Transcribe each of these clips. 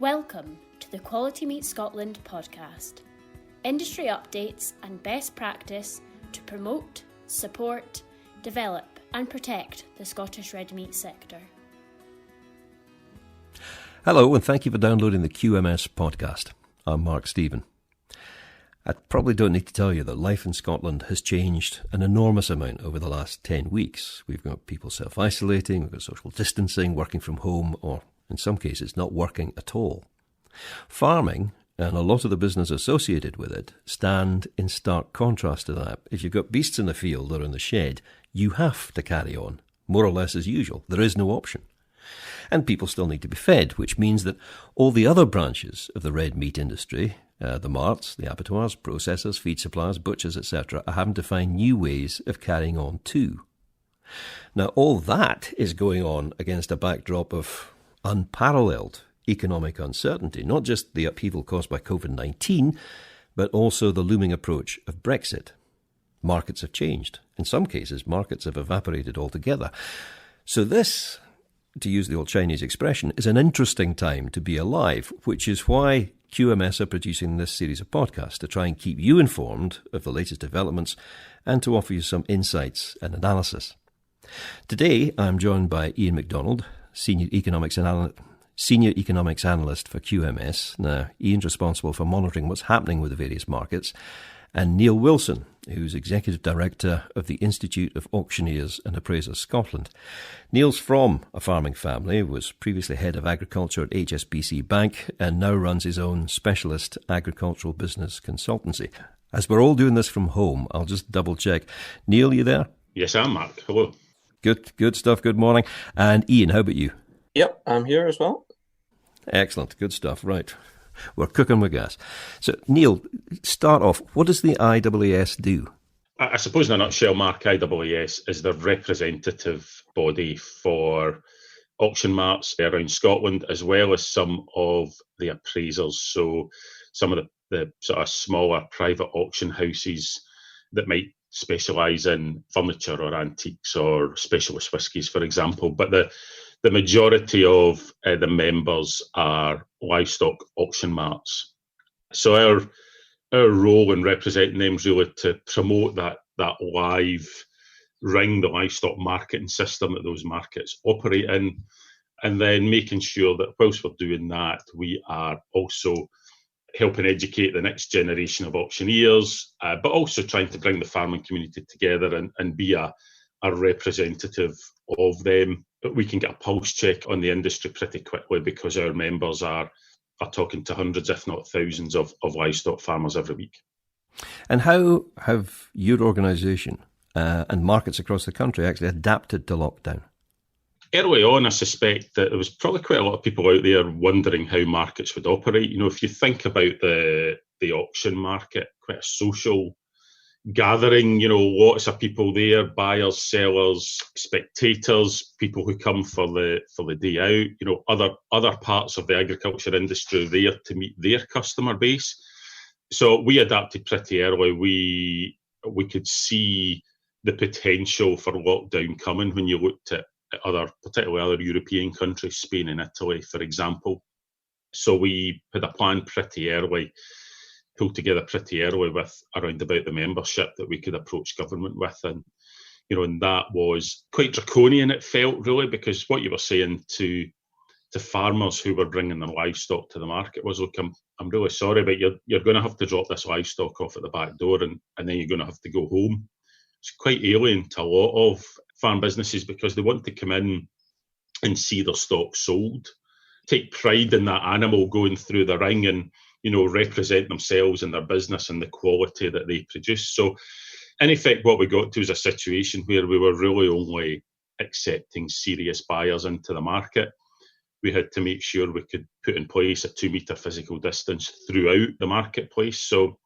Welcome to the Quality Meat Scotland podcast. Industry updates and best practice to promote, support, develop and protect the Scottish red meat sector. Hello and thank you for downloading the QMS podcast. I'm Mark Stephen. I probably don't need to tell you that life in Scotland has changed an enormous amount over the last 10 weeks. We've got people self-isolating, we've got social distancing, working from home, or in some cases not working at all. Farming, and a lot of the business associated with it, stand in stark contrast to that. If you've got beasts in the field or in the shed, you have to carry on, more or less as usual. There is no option. And people still need to be fed, which means that all the other branches of the red meat industry, the marts, the abattoirs, processors, feed suppliers, butchers, etc., are having to find new ways of carrying on too. Now, all that is going on against a backdrop of unparalleled economic uncertainty, not just the upheaval caused by COVID-19, but also the looming approach of Brexit. Markets have changed. In some cases, markets have evaporated altogether. So this, to use the old Chinese expression, is an interesting time to be alive, which is why QMS are producing this series of podcasts to try and keep you informed of the latest developments and to offer you some insights and analysis. Today, I'm joined by Iain MacDonald, Senior Economics Analyst for QMS. Now, Iain's responsible for monitoring what's happening with the various markets, and Neil Wilson, who's Executive Director of the Institute of Auctioneers and Appraisers Scotland. Neil's from a farming family, was previously head of agriculture at HSBC Bank, and now runs his own specialist agricultural business consultancy. As we're all doing this from home, I'll just double check. Neil, you there? Yes, I'm Mark. Hello. Good stuff. Good morning. And Iain, how about you? Yep, I'm here as well. Excellent. Good stuff. Right. We're cooking with gas. So, Neil, start off. What does the IAAS do? I suppose in a nutshell, Mark, IAAS is the representative body for auction marts around Scotland, as well as some of the appraisers. So some of the sort of smaller private auction houses that might specialise in furniture or antiques or specialist whiskies, for example. But the majority of the members are livestock auction marts. So our role in representing them is really to promote that live ring, the livestock marketing system that those markets operate in, and then making sure that whilst we're doing that, we are also helping educate the next generation of auctioneers, but also trying to bring the farming community together and be a representative of them. But we can get a pulse check on the industry pretty quickly because our members are talking to hundreds, if not thousands, of livestock farmers every week. And how have your organisation and markets across the country actually adapted to lockdown? Early on, I suspect that there was probably quite a lot of people out there wondering how markets would operate. You know, if you think about the auction market, quite a social gathering, you know, lots of people there, buyers, sellers, spectators, people who come for the day out, you know, other parts of the agriculture industry there to meet their customer base. So we adapted pretty early. We could see the potential for lockdown coming when you looked at particularly other European countries, Spain and Italy, for example. So we had a plan pretty early, pulled together pretty early with around about the membership that we could approach government with. And, you know, and that was quite draconian, it felt, really, because what you were saying to farmers who were bringing their livestock to the market was, look, I'm really sorry, but you're going to have to drop this livestock off at the back door and then you're going to have to go home. It's quite alien to a lot of farm businesses because they want to come in and see their stock sold, take pride in that animal going through the ring and, you know, represent themselves and their business and the quality that they produce. So in effect, what we got to is a situation where we were really only accepting serious buyers into the market. We had to make sure we could put in place a 2-metre physical distance throughout the marketplace. So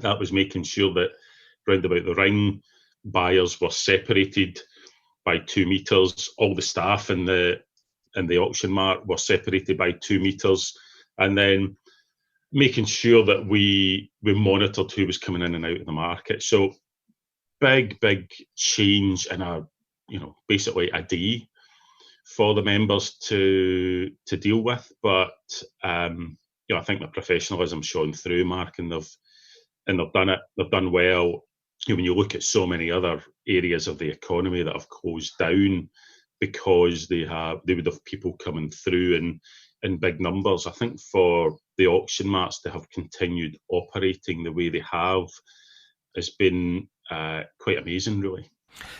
that was making sure that round about the ring, buyers were separated by 2 metres. All the staff in the auction mart were separated by 2 metres. And then making sure that we monitored who was coming in and out of the market. So big change in basically a day for the members to deal with. But I think the professionalism shone through, Mark, and they've done it. They've done well. When you look at so many other areas of the economy that have closed down because they would have people coming through in big numbers. I think for the auction marts to have continued operating the way they have has been quite amazing, really.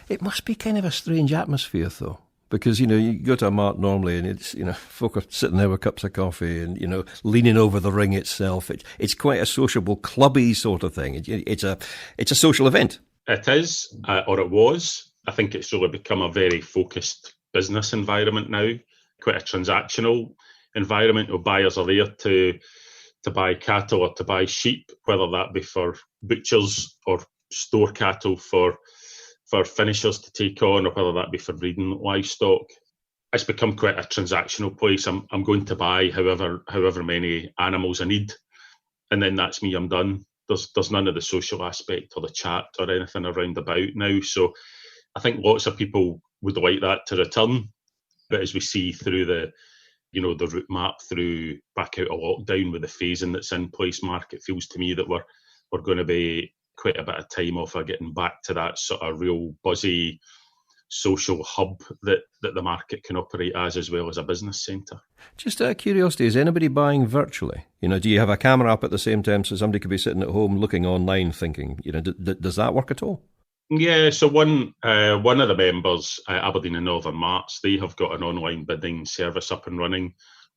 It must be kind of a strange atmosphere, though. Because, you go to a mart normally and it's, folk are sitting there with cups of coffee and, leaning over the ring itself. It's quite a sociable, clubby sort of thing. It's a social event. It is, or it was. I think it's really become a very focused business environment now, quite a transactional environment where buyers are there to buy cattle or to buy sheep, whether that be for butchers or store cattle for finishers to take on, or whether that be for breeding livestock. It's become quite a transactional place. I'm going to buy however many animals I need, and then that's me, I'm done. There's none of the social aspect or the chat or anything around about now. So I think lots of people would like that to return. But as we see through the route map through back out of lockdown with the phasing that's in place, Mark, it feels to me that we're going to be quite a bit of time off of getting back to that sort of real buzzy social hub that the market can operate as well as a business centre. Just out of curiosity, is anybody buying virtually? Do you have a camera up at the same time so somebody could be sitting at home looking online thinking, does that work at all? Yeah, so one of the members, Aberdeen and Northern Marts, they have got an online bidding service up and running.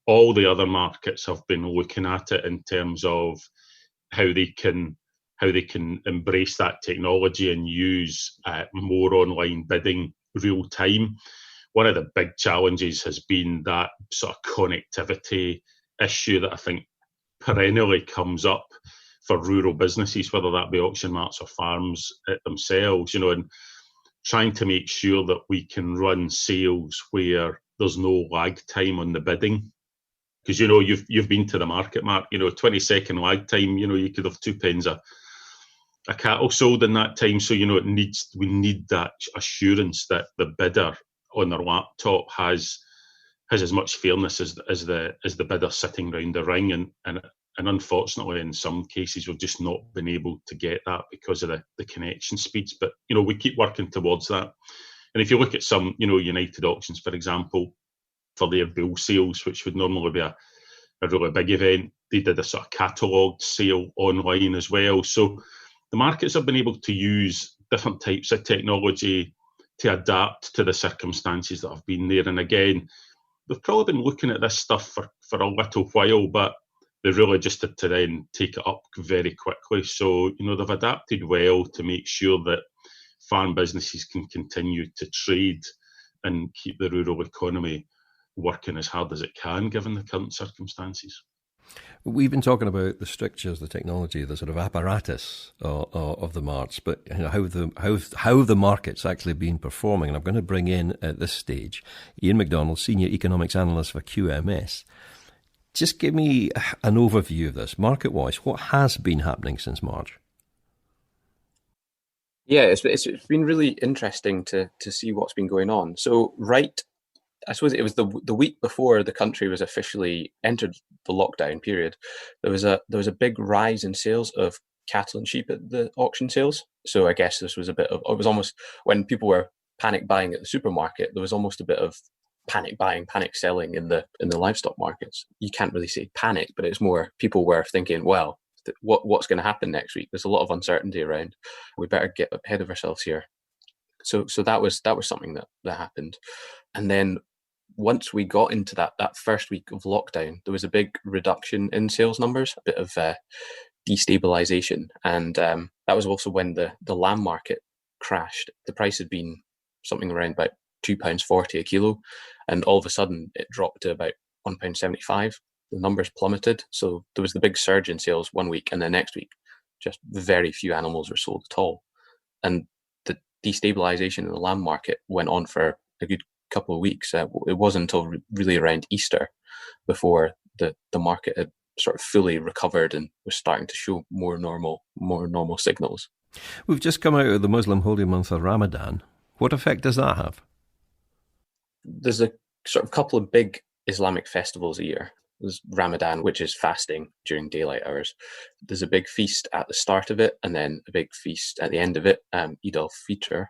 All the other markets have been looking at it in terms of how they can embrace that technology and use more online bidding real time. One of the big challenges has been that sort of connectivity issue that I think perennially comes up for rural businesses, whether that be auction marts or farms themselves, and trying to make sure that we can run sales where there's no lag time on the bidding. Because, you've been to the market, Mark, 20-second lag time, you could have 2 pence a cattle sold in that time. So, we need that assurance that the bidder on their laptop has as much fairness as the bidder sitting round the ring. And unfortunately, in some cases, we've just not been able to get that because of the connection speeds. But, we keep working towards that. And if you look at some, United Auctions, for example, for their bull sales, which would normally be a really big event, they did a sort of catalogued sale online as well. So the markets have been able to use different types of technology to adapt to the circumstances that have been there. And again, they've probably been looking at this stuff for a little while, but they really just had to then take it up very quickly. So, they've adapted well to make sure that farm businesses can continue to trade and keep the rural economy working as hard as it can, given the current circumstances. We've been talking about the strictures, the technology, the sort of apparatus of the marts, but how the market's actually been performing. And I'm going to bring in at this stage Iain MacDonald, Senior Economics Analyst for QMS. Just give me an overview of this, market-wise. What has been happening since March? Yeah, it's been really interesting to see what's been going on. So, I suppose it was the week before the country was officially entered the lockdown period. There was a big rise in sales of cattle and sheep at the auction sales. So I guess this was it was almost when people were panic buying at the supermarket, there was almost a bit of panic buying, panic selling in the livestock markets. You can't really say panic, but it's more people were thinking, well, what's going to happen next week? There's a lot of uncertainty around. We better get ahead of ourselves here. So that was something that happened. And then once we got into that first week of lockdown, there was a big reduction in sales numbers, a bit of destabilization. And that was also when the lamb market crashed. The price had been something around about £2.40 a kilo. And all of a sudden it dropped to about £1.75. The numbers plummeted. So there was the big surge in sales one week, and the next week, just very few animals were sold at all. And the destabilization in the lamb market went on for a good couple of weeks. It wasn't until really around Easter before the market had sort of fully recovered and was starting to show more normal signals. We've just come out of the Muslim holy month of Ramadan. What effect does that have? There's a sort of couple of big Islamic festivals a year. There's Ramadan, which is fasting during daylight hours. There's a big feast at the start of it, and then a big feast at the end of it, Eid al-Fitr.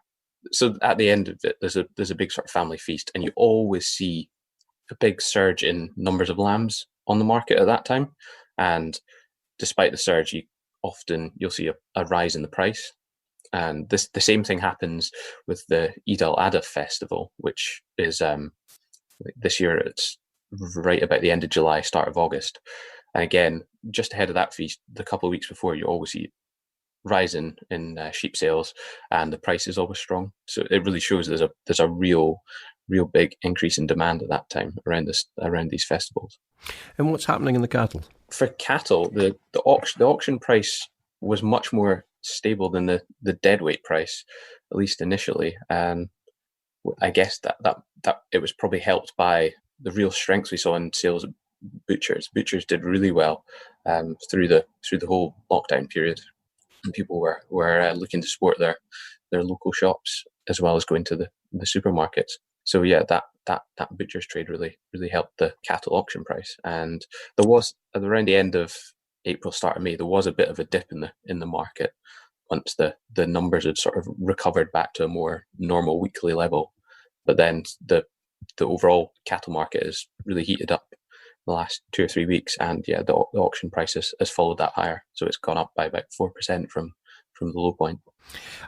So at the end of it, there's a big sort of family feast, and you always see a big surge in numbers of lambs on the market at that time. And despite the surge, you'll see a rise in the price. And the same thing happens with the Eid al-Adha festival, which is this year it's right about the end of July, start of August. And again, just ahead of that feast, the couple of weeks before, you always see rise in sheep sales, and the price is always strong. So it really shows there's a real big increase in demand at that time around these festivals. And what's happening in the cattle? For cattle, the auction price was much more stable than the deadweight price, at least initially. And I guess that it was probably helped by the real strength we saw in sales of butchers. Butchers did really well through the whole lockdown period, and people were looking to support their local shops as well as going to the supermarkets. So yeah, that butcher's trade really helped the cattle auction price. And there was, at around the end of April, start of May, there was a bit of a dip in the market once the numbers had sort of recovered back to a more normal weekly level. But then the overall cattle market has really heated up the last 2 or 3 weeks, and yeah, the auction price has followed that higher. So it's gone up by about 4% from the low point.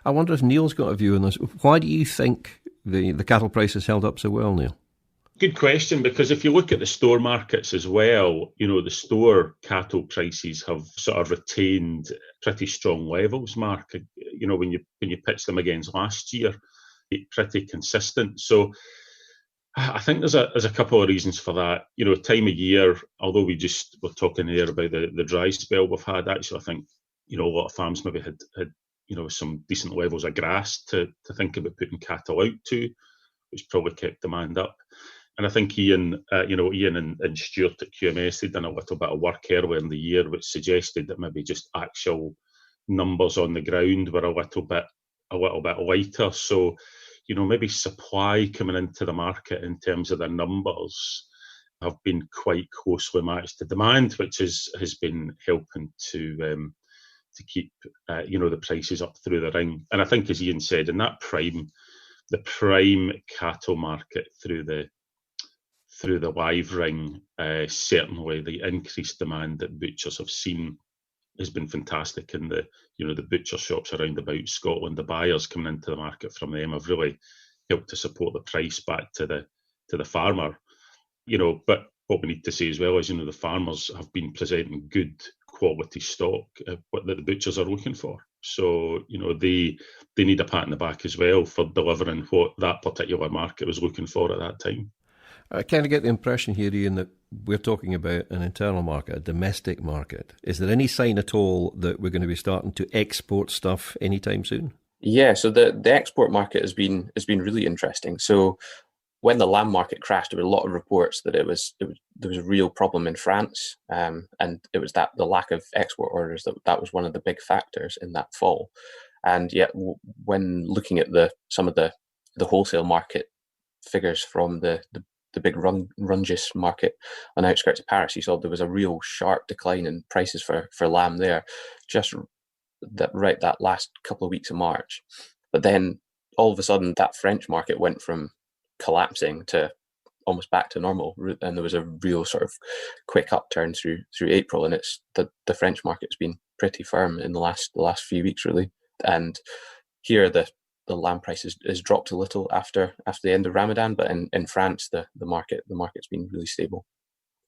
I wonder if Neil's got a view on this. Why do you think the cattle price has held up so well, Neil? Good question, because if you look at the store markets as well, the store cattle prices have sort of retained pretty strong levels, Mark. When you pitch them against last year, it's pretty consistent. So I think there's a couple of reasons for that. Time of year, although we're talking here about the dry spell we've had, actually I think, a lot of farms maybe had some decent levels of grass to think about putting cattle out to, which probably kept demand up. And I think Iain and Stuart at QMS, they'd done a little bit of work earlier in the year which suggested that maybe just actual numbers on the ground were a little bit lighter. So, maybe supply coming into the market in terms of their numbers have been quite closely matched to demand, which has been helping to keep the prices up through the ring. And I think, as Iain said, in that the prime cattle market through the live ring, certainly the increased demand that butchers have seen has been fantastic. And the butcher shops around about Scotland, the buyers coming into the market from them have really helped to support the price back to the farmer. But what we need to say as well is, the farmers have been presenting good quality stock that the butchers are looking for. So, they need a pat on the back as well for delivering what that particular market was looking for at that time. I kind of get the impression here, Iain, that we're talking about an internal market, a domestic market. Is there any sign at all that we're going to be starting to export stuff anytime soon? Yeah, so the export market has been really interesting. So when the lamb market crashed, there were a lot of reports that there was a real problem in France, and it was that the lack of export orders that was one of the big factors in that fall. And yet, when looking at some of the wholesale market figures from the big Rungis market on the outskirts of Paris, you saw there was a real sharp decline in prices for lamb there, just that last couple of weeks of March. But then all of a sudden, that French market went from collapsing to almost back to normal, and there was a real sort of quick upturn through April. And it's the French market's been pretty firm in the last few weeks, really. And here the lamb price has dropped a little after the end of Ramadan, but in France the market's been really stable.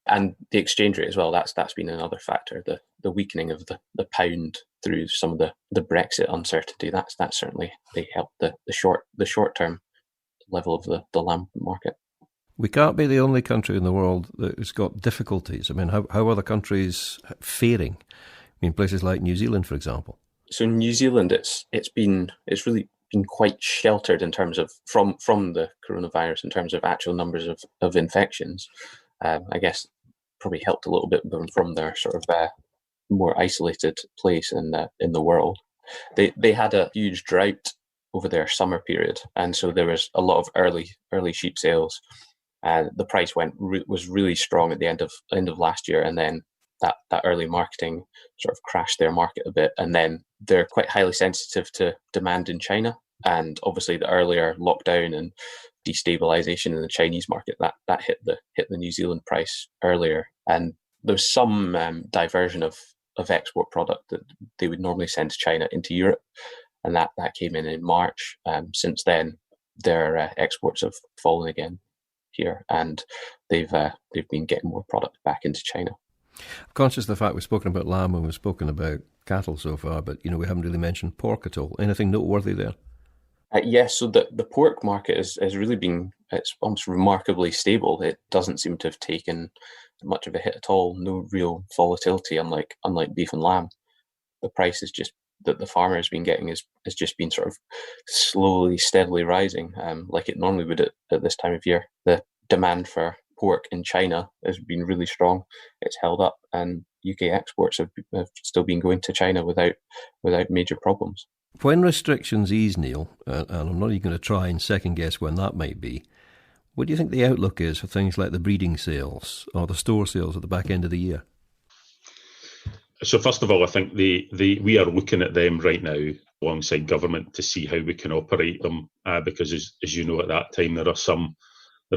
And the exchange rate as well, that's been another factor. The weakening of the pound through some of the Brexit uncertainty, that's certainly helped the short term level of the lamb market. We can't be the only country in the world that has got difficulties. I mean, how are other countries faring? I mean, places like New Zealand, for example. So New Zealand, it's really been quite sheltered in terms of from the coronavirus in terms of actual numbers of infections. I guess probably helped a little bit from their sort of more isolated place in the world. They had a huge drought over their summer period, and so there was a lot of early sheep sales, and the price was really strong at the end of last year, and then that early marketing sort of crashed their market a bit, and then they're quite highly sensitive to demand in China, and obviously the earlier lockdown and destabilization in the Chinese market that hit the New Zealand price earlier, and there's some diversion of export product that they would normally send to China into Europe, and that came in March. Since then, their exports have fallen again here, and they've been getting more product back into China. I'm conscious of the fact we've spoken about lamb and we've spoken about cattle so far, but we haven't really mentioned pork at all. Anything noteworthy there? Yes, so the pork market has really been, it's almost remarkably stable. It doesn't seem to have taken much of a hit at all. No real volatility, unlike beef and lamb. The price is just that the farmer has been getting has just been sort of slowly, steadily rising, like it normally would at this time of year. The demand for pork in China has been really strong. It's held up, and UK exports have still been going to China without major problems. When restrictions ease, Neil, and I'm not even going to try and second guess when that might be, what do you think the outlook is for things like the breeding sales or the store sales at the back end of the year? So first of all, I think we are looking at them right now alongside government to see how we can operate them, because as you know, at that time there are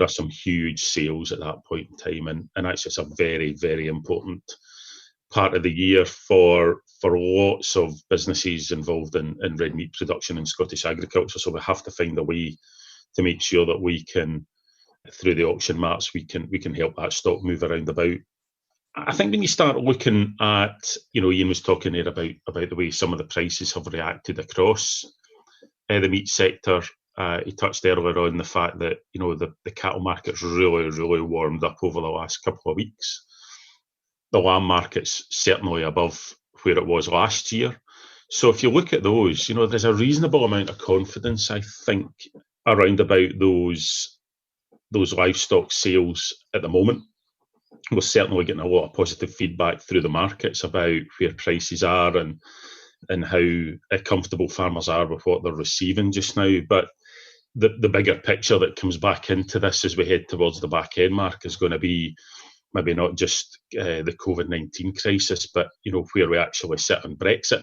some huge sales at that point in time, and that's just a very, very important part of the year for lots of businesses involved in red meat production in Scottish agriculture. So we have to find a way to make sure that we can, through the auction marts, we can help that stock move around about. I think when you start looking at, Iain was talking there about the way some of the prices have reacted across the meat sector. He touched earlier on the fact that, the cattle market's really, really warmed up over the last couple of weeks. The lamb market's certainly above where it was last year. So if you look at those, there's a reasonable amount of confidence, I think, around about those livestock sales at the moment. We're certainly getting a lot of positive feedback through the markets about where prices are and how comfortable farmers are with what they're receiving just now. But the bigger picture that comes back into this as we head towards the back end, Mark, is going to be maybe not just the COVID-19 crisis, but where we actually sit on Brexit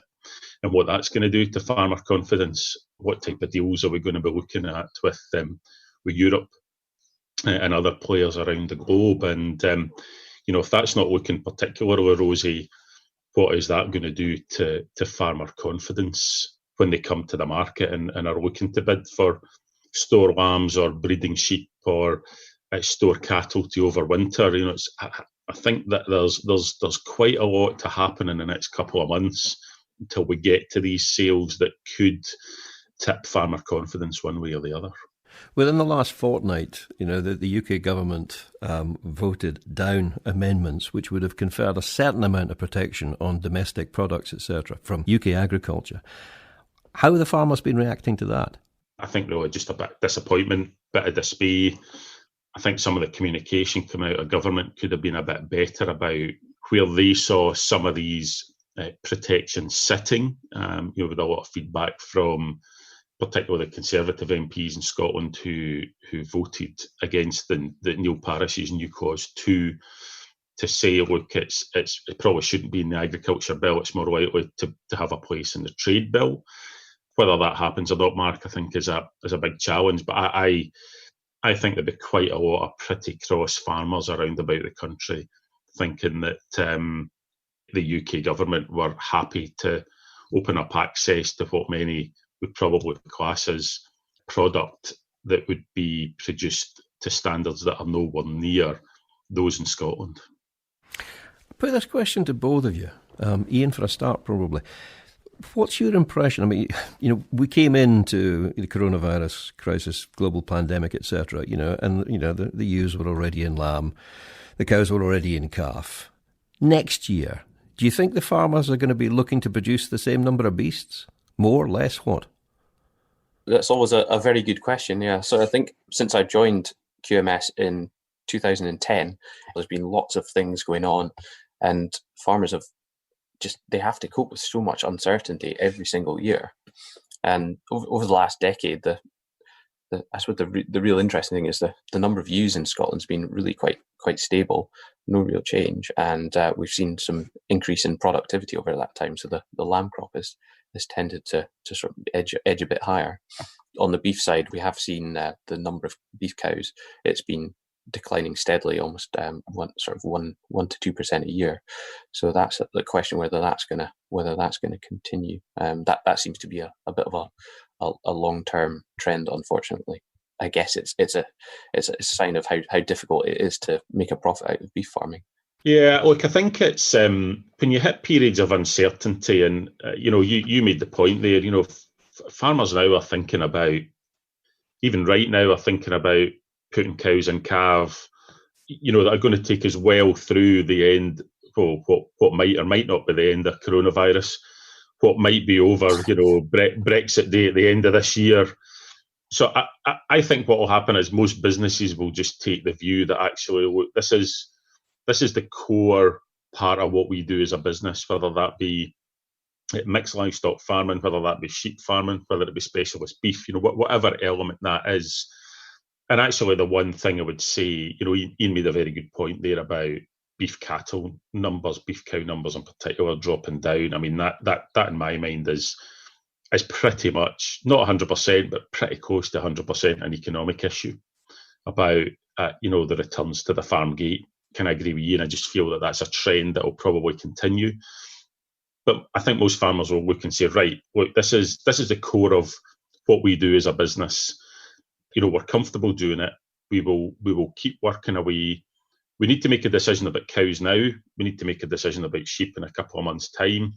and what that's going to do to farmer confidence. What type of deals are we going to be looking at with Europe and other players around the globe? And if that's not looking particularly rosy, what is that going to do to farmer confidence when they come to the market and are looking to bid for store lambs or breeding sheep or store cattle to overwinter? I think that there's quite a lot to happen in the next couple of months until we get to these sales that could tip farmer confidence one way or the other. Within the last fortnight, the UK government voted down amendments which would have conferred a certain amount of protection on domestic products, etc., from UK agriculture. How have the farmers been reacting to that? I think really just a bit of disappointment, bit of dismay. I think some of the communication coming out of government could have been a bit better about where they saw some of these protections sitting. With a lot of feedback from particularly the Conservative MPs in Scotland who voted against the Neil Parish's new clause 2 to say, look, it probably shouldn't be in the agriculture bill. It's more likely to have a place in the trade bill. Whether that happens or not, Mark, I think is a big challenge. But I think there'd be quite a lot of pretty cross farmers around about the country thinking that the UK government were happy to open up access to what many would probably class as product that would be produced to standards that are nowhere near those in Scotland. I'll put this question to both of you. Iain, for a start, probably. What's your impression? I mean, we came into the coronavirus crisis, global pandemic, etc., and, the ewes were already in lamb, the cows were already in calf. Next year, do you think the farmers are going to be looking to produce the same number of beasts? More, less, what? That's always a very good question, yeah. So I think since I joined QMS in 2010, there's been lots of things going on, and farmers they have to cope with so much uncertainty every single year. And over the last decade, I suppose the real interesting thing is the number of ewes in Scotland's been really quite stable, no real change, and we've seen some increase in productivity over that time. So the lamb crop has tended to sort of edge a bit higher. On the beef side, we have seen the number of beef cows. It's been declining steadily, almost 1% to 2% a year. So that's the question whether that's going to continue. That seems to be a bit of a long-term trend, unfortunately. I guess it's a sign of how difficult it is to make a profit out of beef farming. Yeah, look, I think it's when you hit periods of uncertainty, and you made the point there. Farmers now are thinking about, even right now, are thinking about putting cows in calve, that are going to take us well through the end. Well, what might or might not be the end of coronavirus, what might be over, Brexit Day at the end of this year. So I think what will happen is most businesses will just take the view that actually, look, this is the core part of what we do as a business, whether that be mixed livestock farming, whether that be sheep farming, whether it be specialist beef, whatever element that is. And actually, the one thing I would say, Ian made a very good point there about beef cattle numbers, beef cow numbers in particular, dropping down. I mean, that in my mind is pretty much, not 100%, but pretty close to 100% an economic issue about, the returns to the farm gate. Can I agree with you? And I just feel that that's a trend that will probably continue. But I think most farmers will look and say, right, look, this is the core of what we do as a business. We're comfortable doing it. We will keep working away. We need to make a decision about cows now. We need to make a decision about sheep in a couple of months' time.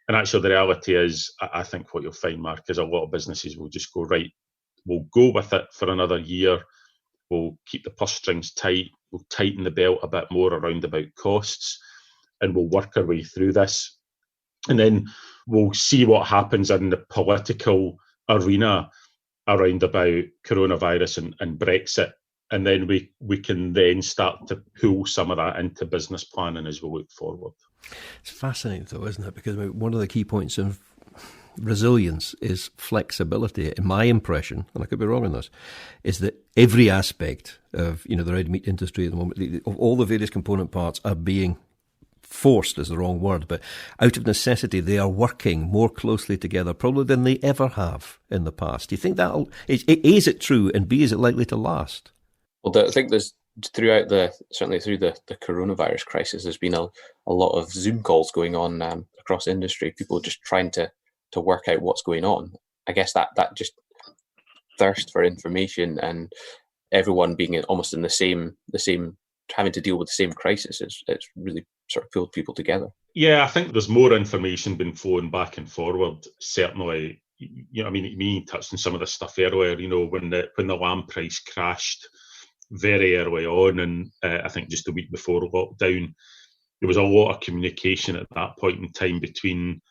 And actually, the reality is, I think what you'll find, Mark, is a lot of businesses will just go, right, we'll go with it for another year. We'll keep the purse strings tight. We'll tighten the belt a bit more around about costs, and we'll work our way through this. And then we'll see what happens in the political arena around about coronavirus and Brexit. And then we can then start to pull some of that into business planning as we look forward. It's fascinating, though, isn't it? Because one of the key points of resilience is flexibility. In my impression, and I could be wrong on this, is that every aspect of the red meat industry at the moment, of all the various component parts, are being forced is the wrong word, but out of necessity, they are working more closely together probably than they ever have in the past. Do you think is it true, and B, is it likely to last? Well, I think there's certainly through the coronavirus crisis, there's been a lot of Zoom calls going on across industry, people just trying to work out what's going on. I guess that just thirst for information and everyone being almost in the same having to deal with the same crisis, it's really sort of pulled people together. Yeah, I think there's more information being flown back and forward. Certainly, me touched on some of the stuff earlier. When the lamb price crashed very early on, and I think just a week before lockdown, there was a lot of communication at that point in time between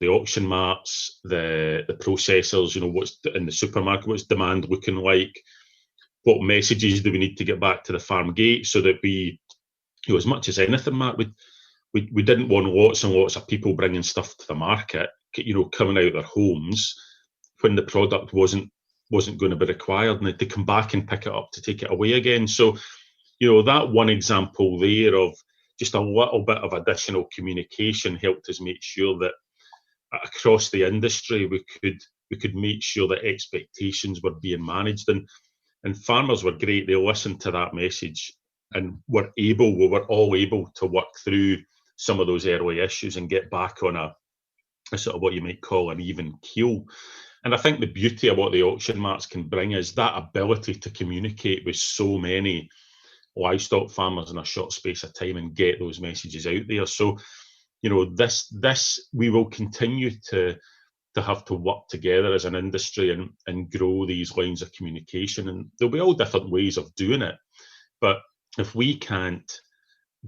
the auction marts, the processors. What's in the supermarket, what's demand looking like? What messages do we need to get back to the farm gate so that we, as much as anything, Mark, we didn't want lots and lots of people bringing stuff to the market, coming out of their homes when the product wasn't going to be required, and to come back and pick it up to take it away again. So, that one example there of just a little bit of additional communication helped us make sure that across the industry we could make sure that expectations were being managed. And farmers were great. They listened to that message and we were all able to work through some of those early issues and get back on a sort of what you might call an even keel. And I think the beauty of what the auction marts can bring is that ability to communicate with so many livestock farmers in a short space of time and get those messages out there. So, this we will continue to have to work together as an industry and grow these lines of communication. And there'll be all different ways of doing it. But if we can't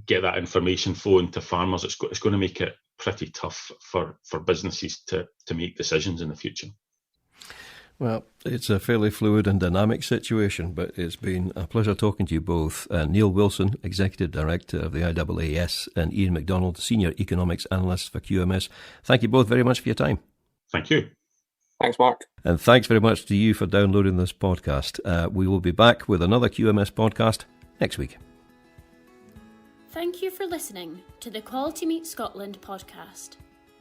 get that information flowing to farmers, it's going to make it pretty tough for businesses to make decisions in the future. Well, it's a fairly fluid and dynamic situation, but it's been a pleasure talking to you both. Neil Wilson, Executive Director of the IAAS, and Iain MacDonald, Senior Economics Analyst for QMS. Thank you both very much for your time. Thank you. Thanks, Mark. And thanks very much to you for downloading this podcast. We will be back with another QMS podcast next week. Thank you for listening to the Quality Meat Scotland podcast.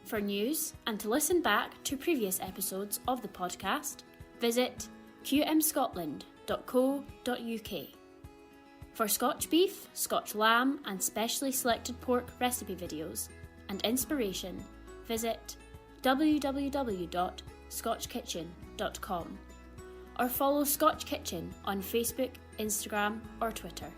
For news and to listen back to previous episodes of the podcast, visit qmscotland.co.uk. For Scotch beef, Scotch lamb and specially selected pork recipe videos and inspiration, visit www.scotchkitchen.com or follow Scotch Kitchen on Facebook, Instagram or Twitter.